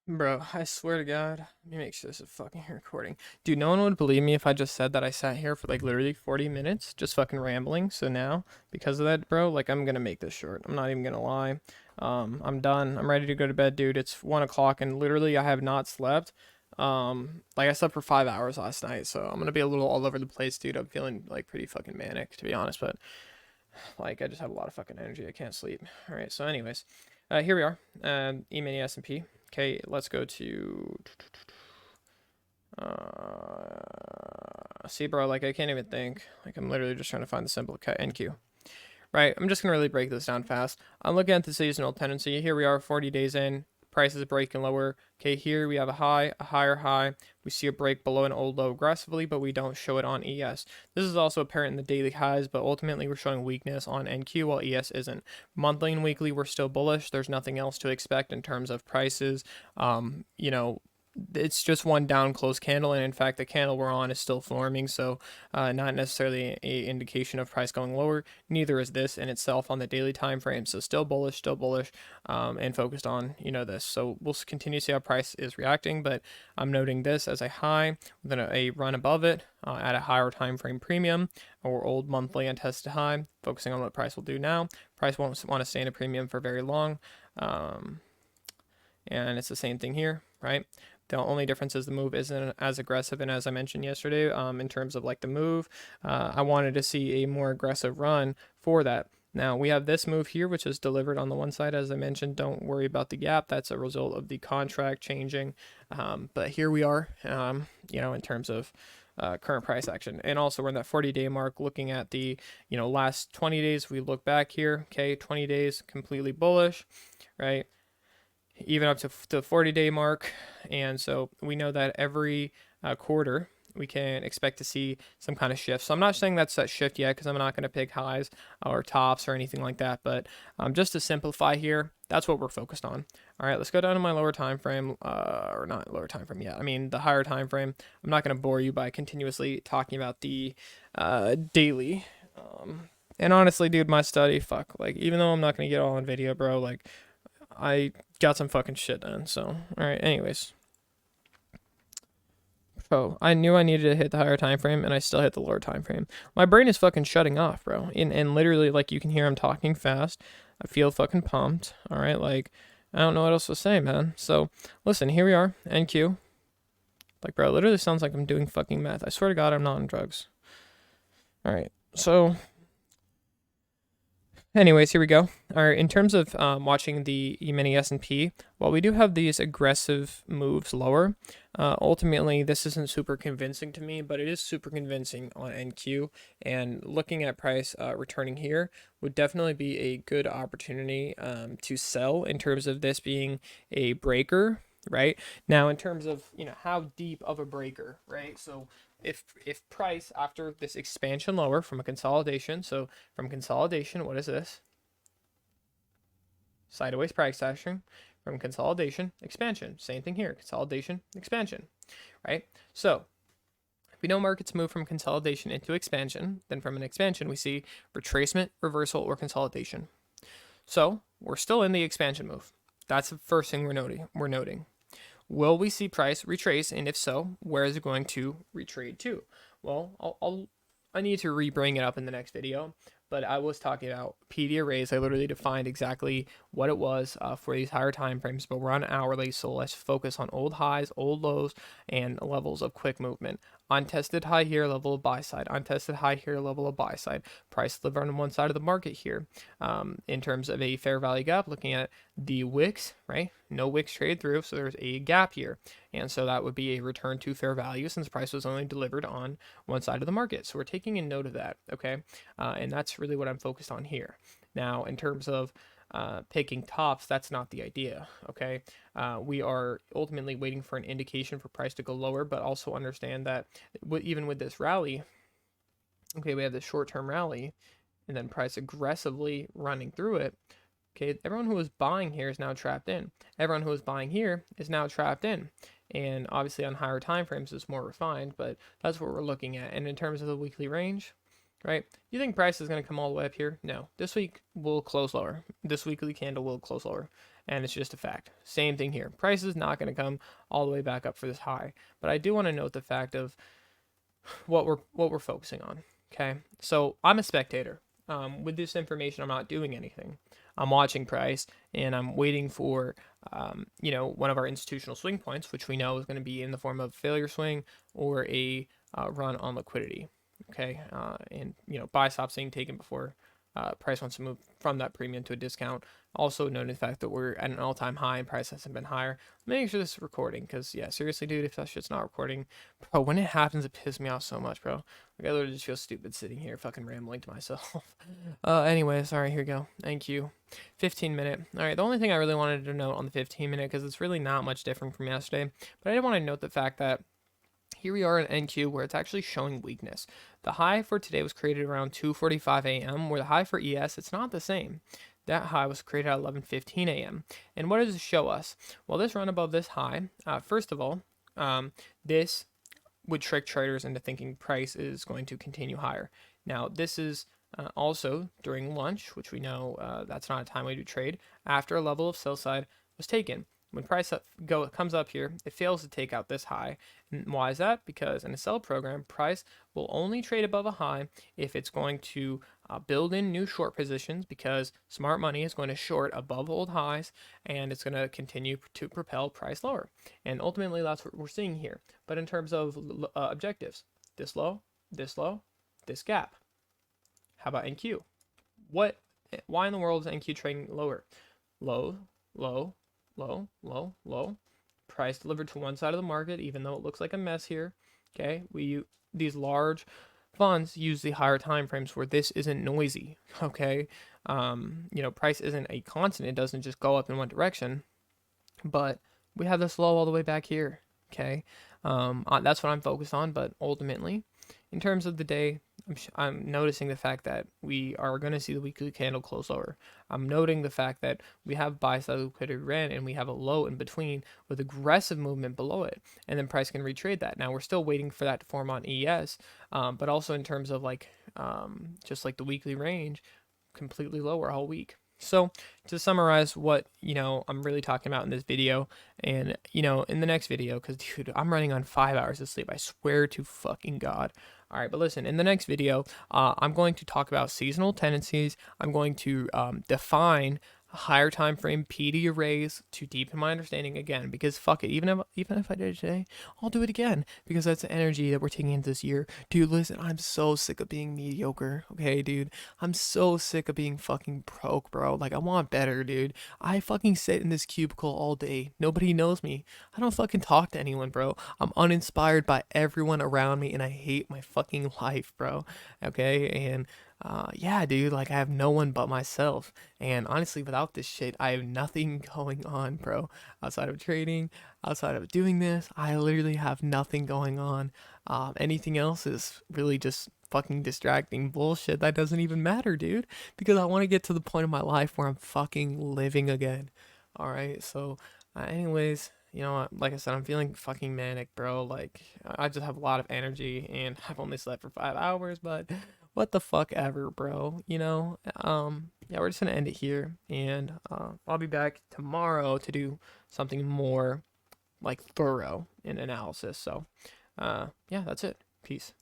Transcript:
Bro, I swear to God, let me make sure this is fucking recording. Dude, no one would believe me if I just said that I sat here for like literally 40 minutes just fucking rambling. So now, because of that, bro, like I'm gonna make this short. I'm not even gonna lie. I'm done. I'm ready to go to bed, dude. It's 1 o'clock and literally I have not slept. Like I slept for 5 hours last night, so I'm gonna be a little all over the place, dude. I'm feeling like pretty fucking manic, to be honest, but like I just have a lot of fucking energy. I can't sleep. All right, so anyways, here we are. E-mini S&P. Okay, let's go to see, bro. Like I can't even think. Like I'm literally just trying to find the simple NQ. Right. I'm just gonna really break this down fast. I'm looking at the seasonal tendency. Here we are, 40 days in. Price is breaking lower. Okay, here we have a high, a higher high. We see a break below an old low aggressively, but we don't show it on ES. This is also apparent in the daily highs, but ultimately we're showing weakness on NQ while ES isn't. Monthly and weekly, we're still bullish. There's nothing else to expect in terms of prices. You know, it's just one down close candle, and in fact the candle we're on is still forming, so not necessarily a indication of price going lower. Neither is this in itself on the daily time frame, so still bullish, and focused on this. So we'll continue to see how price is reacting, but I'm noting this as a high, then a run above it at a higher time frame premium or old monthly untested high, focusing on what price will do now. Price won't want to stay in a premium for very long. And it's the same thing here, right? The only difference is the move isn't as aggressive, and as I mentioned yesterday, in terms of like the move, I wanted to see a more aggressive run for that. Now we have this move here, which is delivered on the one side, as I mentioned. Don't worry about the gap; that's a result of the contract changing. But here we are, in terms of current price action, and also we're in that 40-day mark. Looking at the last 20 days, we look back here. Okay, 20 days completely bullish, right? Even up to the 40-day mark. And so we know that every quarter we can expect to see some kind of shift. So I'm not saying that's that shift yet because I'm not going to pick highs or tops or anything like that. But just to simplify here, that's what we're focused on. All right, let's go down to my lower time frame, or not lower time frame yet. I mean the higher time frame. I'm not going to bore you by continuously talking about the daily. And honestly, dude, my study, fuck, like even though I'm not going to get all on video, bro, like I got some fucking shit done. So, all right. Anyways, so I knew I needed to hit the higher time frame, and I still hit the lower time frame. My brain is fucking shutting off, bro. And literally, like you can hear I'm talking fast. I feel fucking pumped. All right, like I don't know what else to say, man. So listen, here we are, NQ. Like, bro, it literally sounds like I'm doing fucking math. I swear to God, I'm not on drugs. All right, so anyways, here we go. All right, in terms of watching the E-mini S&P, while we do have these aggressive moves lower, ultimately this isn't super convincing to me, but it is super convincing on NQ. And looking at price returning here would definitely be a good opportunity to sell in terms of this being a breaker, right? Now, in terms of how deep of a breaker, right? So if price after this expansion lower from a consolidation, so from consolidation, what is this? Sideways price action. From consolidation, expansion. Same thing here. Consolidation, expansion. Right? So if we know markets move from consolidation into expansion, then from an expansion we see retracement, reversal, or consolidation. So we're still in the expansion move. That's the first thing we're noting. Will we see price retrace, and if so, where is it going to retrade to? Well, I need to re-bring it up in the next video, but I was talking about PD arrays. I literally defined exactly what it was for these higher time frames, but we're on hourly, so let's focus on old highs, old lows, and levels of quick movement. Untested high here, level of buy side. Untested high here, level of buy side. Price delivered on one side of the market here. In terms of a fair value gap, looking at the wicks, right? No wicks trade through, so there's a gap here. And so that would be a return to fair value since price was only delivered on one side of the market. So we're taking a note of that, okay? And that's really what I'm focused on here. Now, in terms of picking tops, that's not the idea, okay? We are ultimately waiting for an indication for price to go lower, but also understand that even with this rally, okay, we have this short-term rally, and then price aggressively running through it. Okay, everyone who was buying here is now trapped in. Everyone who was buying here is now trapped in. And obviously on higher time frames it's more refined, but that's what we're looking at. And in terms of the weekly range, right? You think price is going to come all the way up here? No. This week will close lower. This weekly candle will close lower. And it's just a fact. Same thing here. Price is not going to come all the way back up for this high. But I do want to note the fact of what we're focusing on. Okay. So I'm a spectator. With this information, I'm not doing anything. I'm watching price and I'm waiting for one of our institutional swing points, which we know is going to be in the form of failure swing or a run on liquidity. Okay, and buy stops being taken before price wants to move from that premium to a discount. Also noting the fact that we're at an all-time high and price hasn't been higher. Make sure this is recording, because yeah, seriously, dude, if that shit's not recording, bro, when it happens, it pisses me off so much, bro. Like, I literally just feel stupid sitting here fucking rambling to myself. Anyways, all right, here we go. Thank you. 15-minute. All right, the only thing I really wanted to note on the 15-minute, because it's really not much different from yesterday, but I did want to note the fact that here we are in NQ where it's actually showing weakness. The high for today was created around 2:45 a.m., where the high for ES, it's not the same. That high was created at 11:15 a.m. And what does it show us? Well, this run above this high, first of all, this would trick traders into thinking price is going to continue higher. Now, this is also during lunch, which we know that's not a time way to trade, after a level of sell side was taken. When price comes up here, it fails to take out this high. And why is that? Because in a sell program, price will only trade above a high if it's going to build in new short positions, because smart money is going to short above old highs and it's going to continue to propel price lower. And ultimately, that's what we're seeing here. But in terms of objectives, this low, this low, this gap. How about NQ? Why in the world is NQ trading lower? Low, low, low, low, low. Price delivered to one side of the market, even though it looks like a mess here. Okay, these large funds use the higher time frames where this isn't noisy. Okay, price isn't a constant; it doesn't just go up in one direction. But we have this low all the way back here. Okay, that's what I'm focused on. But ultimately, in terms of the day, I'm noticing the fact that we are going to see the weekly candle close lower. I'm noting the fact that we have buy side liquidity ran and we have a low in between with aggressive movement below it, and then price can retrade that. Now we're still waiting for that to form on ES, but also in terms of just like the weekly range, completely lower all week. So to summarize what I'm really talking about in this video, and in the next video, because dude, I'm running on 5 hours of sleep, I swear to fucking God. All right, but listen, in the next video, I'm going to talk about seasonal tendencies. I'm going to define higher time frame PD arrays to deepen my understanding again, because fuck it, even if I did it today, I'll do it again, because that's the energy that we're taking into this year. Dude, listen, I'm so sick of being mediocre. Okay, dude, I'm so sick of being fucking broke, bro. Like, I want better, dude. I fucking sit in this cubicle all day. Nobody knows me. I don't fucking talk to anyone, bro. I'm uninspired by everyone around me, and I hate my fucking life, bro. Okay, and yeah, dude, like, I have no one but myself. And honestly, without this shit, I have nothing going on, bro. Outside of trading, outside of doing this, I literally have nothing going on. Anything else is really just fucking distracting bullshit that doesn't even matter, dude. Because I want to get to the point of my life where I'm fucking living again. Alright, so, anyways, like I said, I'm feeling fucking manic, bro. Like, I just have a lot of energy, and I've only slept for 5 hours, but what the fuck ever, bro. Yeah, we're just gonna end it here, and I'll be back tomorrow to do something more like thorough in analysis. So, yeah, that's it. Peace.